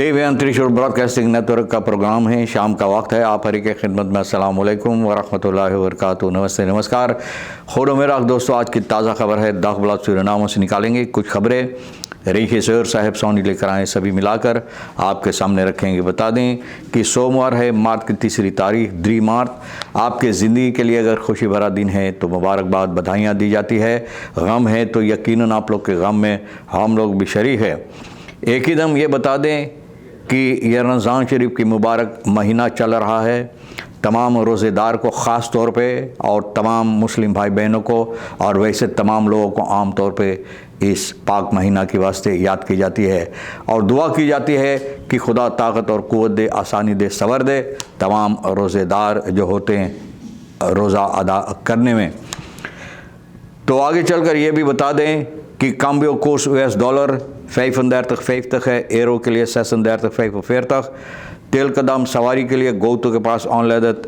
देव त्रिशूल broadcasting network का programme है। शाम का वक्त है। आप हरी के खिदमत में अस्सलाम वालेकुम व रहमतुल्लाहि व बरकातुहू। नमस्ते नमस्कार। खुद मेरा दोस्तों, आज की ताज़ा खबर है। दाखबलात सूरीनाम से निकालेंगे कुछ खबरें। रेखी सैर साहब सोनी लेकर आए, सभी मिलाकर आपके सामने रखेंगे। बता दें कि सोमवार है, मार्च की 3 तारीख 3 मार्च। आपके ज़िंदगी के लिए अगर खुशी भरा दिन है तो मुबारकबाद, बधाइयाँ दी जाती है। गम है तो यकीनन आप लोग के गम में हम लोग भी शरीक है। एक ही दम ये बता दें कि यह रमज़ान शरीफ की मुबारक महीना चल रहा है। तमाम रोज़ेदार को ख़ास तौर पे और तमाम मुस्लिम भाई बहनों को और वैसे तमाम लोगों को आम तौर पे इस पाक महीना के वास्ते याद की जाती है और दुआ की जाती है कि खुदा ताकत और क़ुव्वत दे, आसानी दे, सबर दे तमाम रोज़ेदार जो होते हैं रोज़ा अदा करने में। तो आगे चलकर ये भी बता दें कि काम्बियो कोर्स US$ 35 है। एरो के लिए 36 तेल कदम सवारी के लिए गोतो के पास ऑनलेदत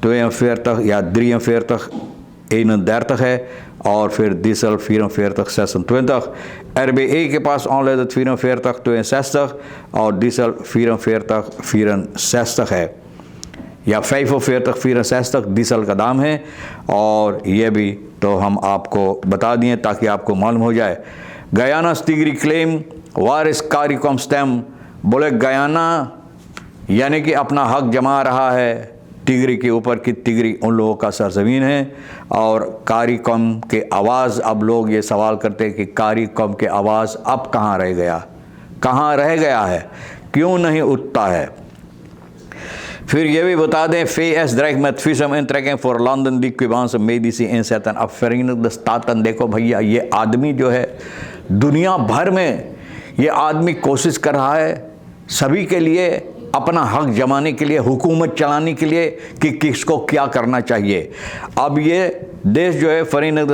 42 या 43 है और फिर डीजल 44 RBA के पास ऑनलेदत 44 और डीजल 44 है या 45 डीजल का दाम है। और ये भी तो हम आपको बता दिए ताकि आपको मालूम हो जाए। गयाना तिगरी क्लेम वारिस कारिकॉम स्टेम, बोले गयाना यानी कि अपना हक जमा रहा है तिगरी के ऊपर कि तिगरी उन लोगों का सरजमीन है। और कारिकॉम के आवाज़, अब लोग ये सवाल करते हैं कि कारिकॉम के आवाज़ अब कहाँ रह गया, कहाँ रह गया है, क्यों नहीं उठता है। फिर ये भी बता दें फेस ड्रैग में फिसम इन ट्रैकिंग फॉर लंदन दी क्विबांस मेडिसी इन सेतन अब फरीन। देखो भैया, ये आदमी जो है दुनिया भर में ये आदमी कोशिश कर रहा है सभी के लिए अपना हक जमाने के लिए, हुकूमत चलाने के लिए कि किसको क्या करना चाहिए। अब ये देश जो है फरीन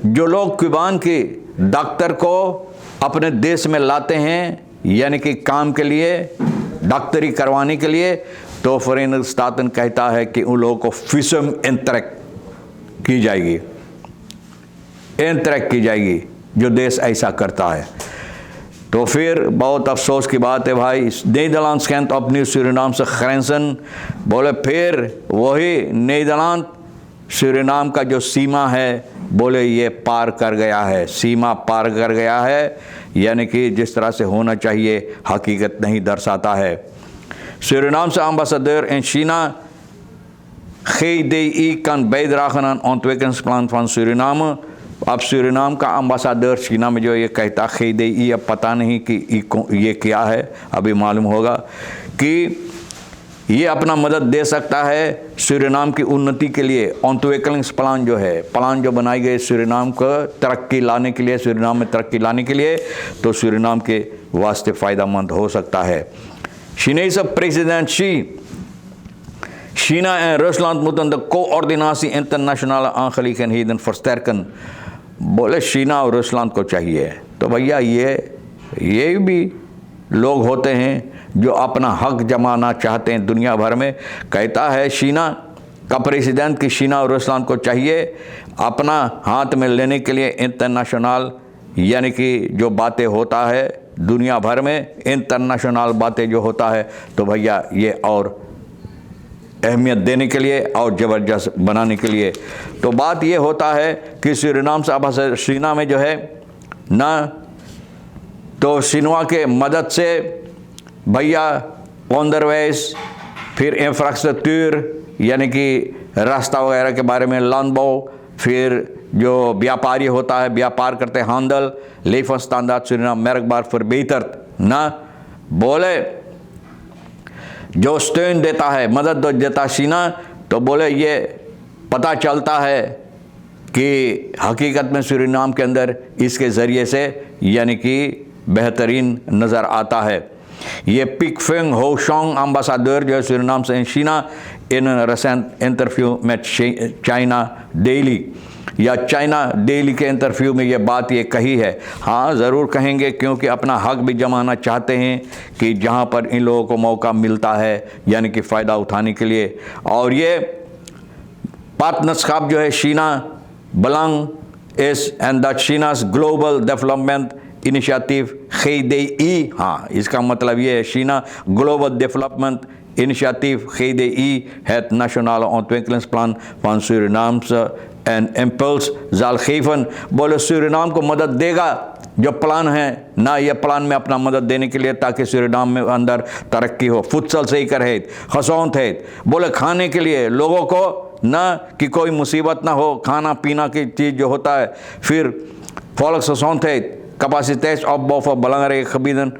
जो लोग क्विबान के डॉक्टर को अपने देश में लाते हैं यानी कि काम के लिए, डॉक्टरी करवाने के लिए, तो फरीन कहता है कि उन लोगों को फिसम इंतरक की जाएगी, इंतरक की जाएगी जो देश ऐसा करता है। तो फिर बहुत अफसोस की बात है भाई, नीदरलैंड कैंट अपनी सूरीनाम से खरेंसन, बोले फिर वही नीदरलैंड सूरीनाम का जो सीमा है, बोले ये पार कर गया है, सीमा पार कर गया है, यानी कि जिस तरह से होना चाहिए हकीकत नहीं दर्शाता है। सूरीनाम से एम्बेसडर इन चीना GDI kan bijdragen aan ontwikkelingsplan van Suriname। अब सूरीनाम का अम्बासाडर चीना में जो ये कहता GDI, अब पता नहीं कि ये क्या है, अभी मालूम होगा कि ये अपना मदद दे सकता है सूरीनाम की उन्नति के लिए। ऑन्टवेकलिंग्स प्लान जो है, प्लान जो बनाई गई सूरीनाम को तरक्की लाने के लिए, सूरीनाम में तरक्की लाने के लिए, तो सूरीनाम के वास्ते फ़ायदेमंद हो सकता है। Chinese president China en Rusland moeten de coördinatie internationale aangelegenheden versterken। बोले चीना और रूसलैंड को चाहिए। तो भैया ये भी लोग होते हैं जो अपना हक जमाना चाहते हैं दुनिया भर में। कहता है चीना का प्रेसिडेंट कि चीना और रूसलैंड को चाहिए अपना हाथ में लेने के लिए इंटरनेशनल, यानी कि जो बातें होता है दुनिया भर में, इंटरनेशनल बातें जो होता है, तो भैया ये और अहमियत देने के लिए और ज़बरदस्त बनाने के लिए। तो बात ये होता है कि सूरीनाम से अब चीना में जो है ना, तो सिनवा के मदद से भैया ऑनदरवेज, फिर इंफ्रास्ट्रक्चर यानी कि रास्ता वगैरह के बारे में लंबो, फिर जो व्यापारी होता है, व्यापार करते हैं हांडल लेफन स्टैंडर्ड सूरीनाम मेरकबार फिर बेहतर ना, बोले जो स्टेन देता है, मदद देता चीना, तो बोले ये पता चलता है कि हकीकत में सूरीनाम के अंदर इसके ज़रिए से यानी कि बेहतरीन नज़र आता है। ये पिकफेंग होशोंग अम्बासाडर जो है सूरीनाम से चीना इन रिसेंट इंटरव्यू में चाइना डेली या चाइना डेली के इंटरव्यू में ये बात ये कही है। हाँ, ज़रूर कहेंगे क्योंकि अपना हक भी जमाना चाहते हैं कि जहाँ पर इन लोगों को मौका मिलता है यानी कि फ़ायदा उठाने के लिए। और ये पार्टनरशिप जो है चीना belong is and that China's global development initiative GDI, हाँ इसका मतलब ये है Sheena global development initiative GDI het nationale ontwikkelingsplan van Surinaamse en impuls zal geven। बोले सूरीनाम को मदद देगा जो प्लान है ना, ये प्लान में अपना मदद देने के लिए ताकि सूरीनाम में अंदर तरक्की हो। फुत्सल से ही करे खसौंत है, बोले खाने के लिए लोगों को ना कि कोई मुसीबत ना हो, खाना पीना की चीज़ जो होता है। फिर volksgezondheid, capaciteits opbouw voor belangrijke gebieden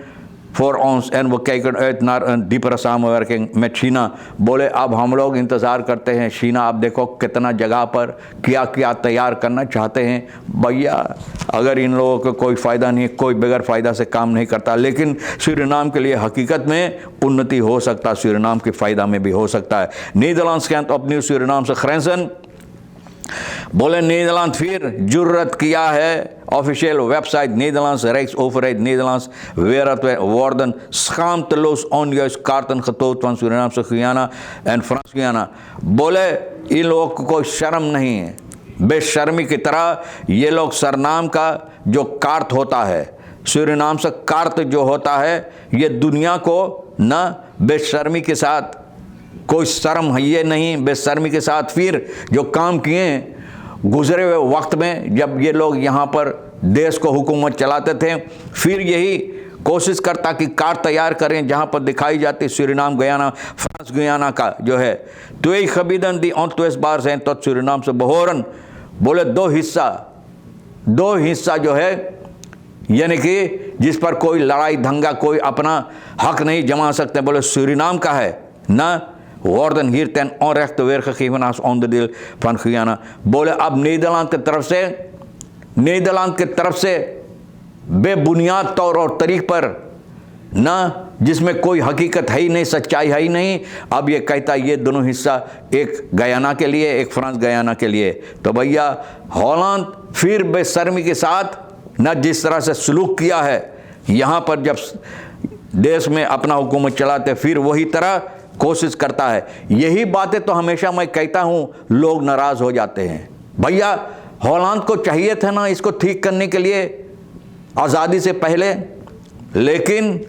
voor ons en we kijken uit naar een diepere samenwerking met China। बोले अब हम लोग इंतज़ार करते हैं चीना, आप देखो कितना जगह पर क्या क्या तैयार करना चाहते हैं। भैया अगर इन लोगों को कोई फ़ायदा नहीं, कोई बगैर फ़ायदा से काम नहीं करता, लेकिन सूरीनाम के लिए हकीकत में उन्नति हो सकता है, सूरीनाम के फ़ायदा में भी हो सकता है। नीदरलैंड्स कैंट opnieuw सूरीनाम से grenzen। बोले नीदरलैंड फिर जुर्रत किया है, official website Nederlands Rijksoverheid Nederlands wereldwijd worden schaamteloos onjuist kaarten getoond van Surinaamse Guyana en Frans Guyana। बोले इन लोगों को कोई शर्म नहीं है, बेशर्मी की तरह ये लोग सरनाम का जो कार्त होता है, सूरीनाम से कार्त जो होता है, ये दुनिया को न बेशर्मी के साथ, कोई शर्म है ये नहीं, बेशर्मी के साथ फिर जो काम किए गुजरे हुए वक्त में जब ये लोग यहाँ पर देश को हुकूमत चलाते थे, फिर यही कोशिश करता कि कार्ड तैयार करें जहाँ पर दिखाई जाती सूरीनाम गयाना फ्रांस गयाना का जो है twee gebieden die ontwistbaar zijn tot Suriname से behoren। बोले दो हिस्सा जो है यानी कि जिस पर कोई लड़ाई दंगा कोई अपना हक नहीं जमा सकते, बोले सूरीनाम का है ना, worden hier ten onrechte weergegeven als onderdeel van Guyana। बोले अब नीदरलैंड की तरफ से बेबुनियाद तौर और तरीक पर ना, जिसमें कोई हकीकत है ही नहीं, सच्चाई है ही नहीं, अब ये कहता ये दोनों हिस्सा एक गयाना के लिए एक फ्रांस गयाना के लिए। तो भैया हॉलैंड फिर बेशर्मी के साथ न जिस तरह से सलूक किया है यहाँ पर जब देश में अपना हुकूमत चलाते, फिर वही तरह कोशिश करता है। यही बातें तो हमेशा मैं कहता हूँ, लोग नाराज़ हो जाते हैं। भैया हॉलैंड को चाहिए था ना इसको ठीक करने के लिए आज़ादी से पहले, लेकिन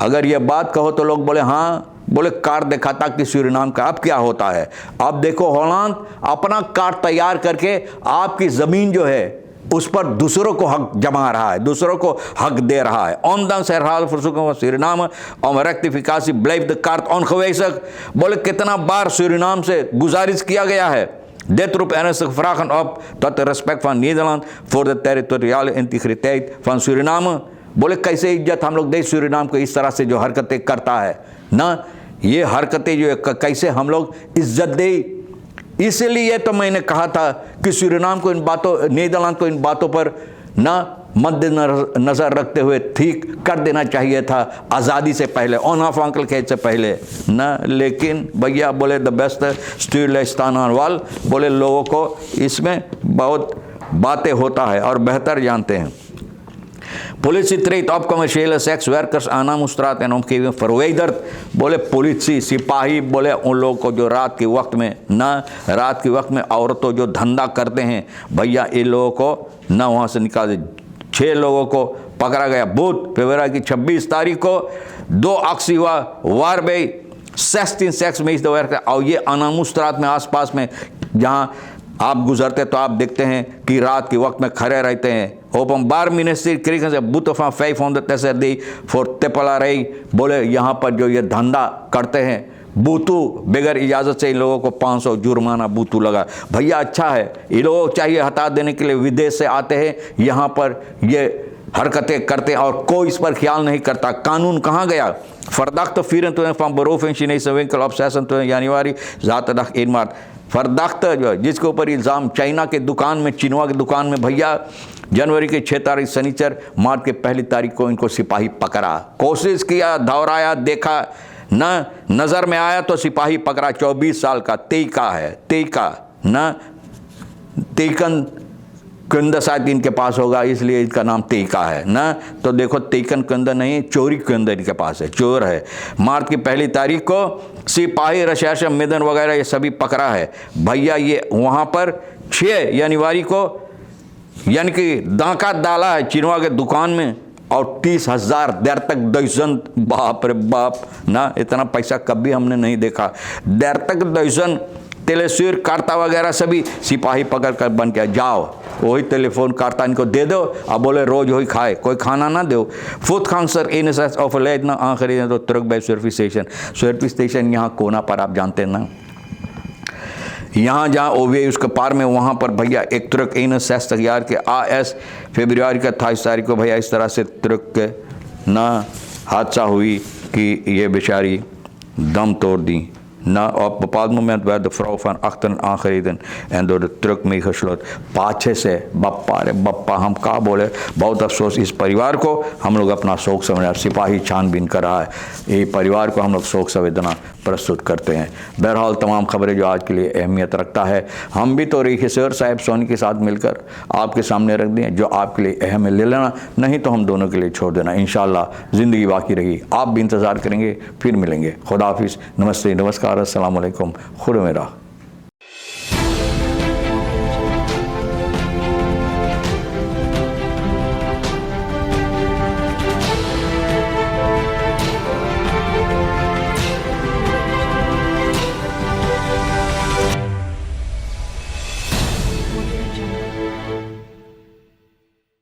अगर ये बात कहो तो लोग बोले हाँ, बोले कार्ड दिखाता कि सूरीनाम का। अब क्या होता है, अब देखो हॉलैंड अपना कार्ड तैयार करके आपकी ज़मीन जो है उस पर दूसरों को हक जमा रहा है, दूसरों को हक दे रहा है। ondanks herhaalde verzoeken van Suriname om rectificatie blijft de kaart ongewijzigd। बोले कितना बार सूरीनाम से गुजारिश किया गया है। Dit roept ernstige vragen op tot de respect van Nederland voor de territoriale integriteit van Suriname। बोले कैसे इज्जत हम लोग दे सूरीनाम को, इस तरह से जो हरकतें करता है ना, ये हरकतें जो कैसे हम लोग इज्जत दे। इसलिए तो मैंने कहा था कि सूरीनाम को इन बातों, नीदरलैंड को इन बातों पर ना मद्देनज़र रखते हुए ठीक कर देना चाहिए था आज़ादी से पहले, onafhankelijkheid से पहले ना। लेकिन भैया बोले द बेस्ट स्टूरलेस्तान वाल, बोले लोगों को इसमें बहुत बातें होता है और बेहतर जानते हैं। Politie treedt op commerciële sekswerkers aan Namustraat en omgeving verwijderd। बोले पुलिस सिपाही बोले उन लोगों को जो रात के वक्त में औरतों जो धंधा करते हैं, भैया इन लोगों को ना वहाँ से निकाल दे। 6 लोगों को पकड़ा गया बुध फरवरी की 26 तारीख को 2 actie waarbij 16 seksmisdrijven werken। और ये Namustraat में आसपास में जहाँ आप गुजरते तो आप देखते हैं कि रात के वक्त में खड़े रहते हैं। Openbaar Ministerie kregen ze boete van 500 SRD voor tippelarij। बोले यहाँ पर जो ये धंधा करते हैं बूतू बगैर इजाज़त से इन लोगों को 500 जुर्माना बूतू लगा। भैया अच्छा है, इन लोगों को चाहिए हटा देने के लिए, विदेश से आते हैं यहाँ पर ये हरकतें करते हैं और कोई इस पर ख्याल नहीं करता। कानून कहाँ गया। Verdachte 24 van beroving Chinese winkel op 26 januari zaterdag 1 maart। फरदाख्त जो जिसके ऊपर इल्ज़ाम चाइना के दुकान में, चिनवा की दुकान में भैया जनवरी के 6 तारीख शनिचर मार्च के 1 तारीख को इनको सिपाही पकड़ा। कोशिश किया, दौड़ाया, देखा न नज़र में आया तो सिपाही पकड़ा। 24 साल का तेईका है, तेईका न तेईकन कुंद शायद इनके पास होगा, इसलिए इसका नाम तेईका है ना। तो देखो तेईकन कुंद नहीं, चोरी कुंद इनके पास है, चोर है। मार्च की 1 तारीख को सिपाही रशेश मिदन वगैरह ये सभी पकड़ा है। भैया ये वहाँ पर 6 जनवरी को यानी कि डाका डाला है चिनवा के दुकान में और 30,000 देर तक दर्जन, बाप रे बाप ना, इतना पैसा कभी हमने नहीं देखा। देर तक दर्जन तेलेसिर कार्ता वगैरह सभी सिपाही पकड़ कर बन के जाओ, वही टेलीफोन कार्ता इनको दे दो, अब बोले रोज वही खाए, कोई खाना ना दो। फुट खांसर इन ऑफ लेट ना आखिरी तो तुर्क बाई सर्फी स्टेशन यहाँ कोना पर, आप जानते हैं ना, यहाँ जहाँ ओवे उसके पार में, वहाँ पर भैया एक तुर्क इन सेस तैयार के AS फरवरी का 28 तारीख को भैया इस तरह से तुर्क के ना हादसा हुई कि ये बेचारी दम तोड़ दी ना। op bepaald moment werd de vrouw van achteren aangereden en door de truck meegesloten। पाछे से बप्पा रे बप्पा, हम क्या बोले, बहुत अफसोस इस परिवार को। हम लोग अपना शोक संवेदना, सिपाही छानबीन कर रहा है, ये परिवार को हम लोग शोक संवेदना प्रस्तुत करते हैं। बहरहाल तमाम खबरें जो आज के लिए अहमियत रखता है, हम भी तो रेखिसर साहब सोनी के साथ मिलकर आपके सामने रख दें, जो आपके लिए अहम है ले लेना, नहीं तो हम दोनों के लिए छोड़ देना। इंशाअल्लाह ज़िंदगी बाकी रही, आप भी इंतज़ार करेंगे, फिर मिलेंगे। खुदा हाफिज़, नमस्ते, नमस्कार, अस्सलाम वालेकुम, खुदा मेरा।